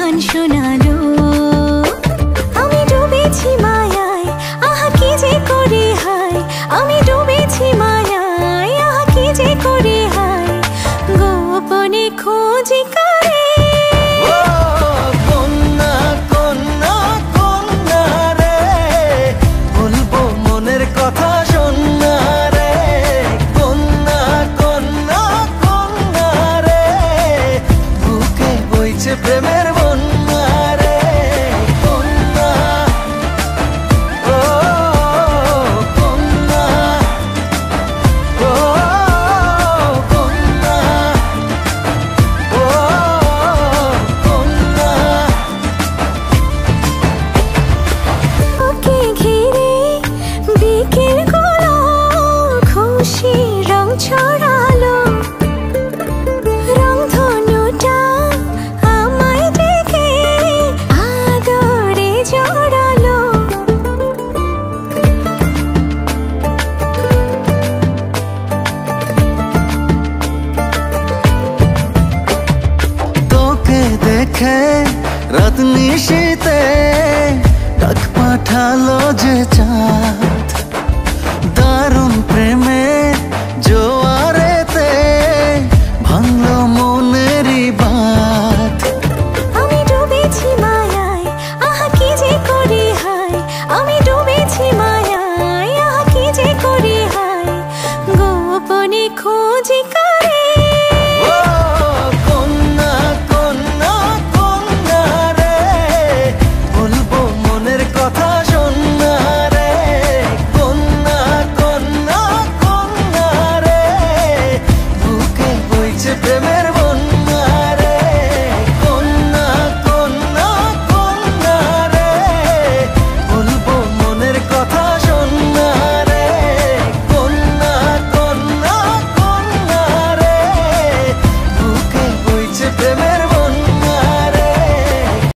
গান শোনালো। আমি ডুবেছি মায়ায়, আহা কি যে করি হায়। আমি ডুবেছি মায়ায়, আহা কি যে করি হায়। গোপনে খোঁজি করে প্রেমের বন্যা রে কন্যা, ও কন্যা, ও কন্যা, ও কন্যা। ওকে ঘিরে বিকেল গুলো খুশি রং ছড়ালো। রংধনুটা আমায় ডেকে আদরে জড়ালো। তোকে দেখে রাত নিশীতে ডাক পাঠালো যে চাঁদ। দারুণ প্রেমে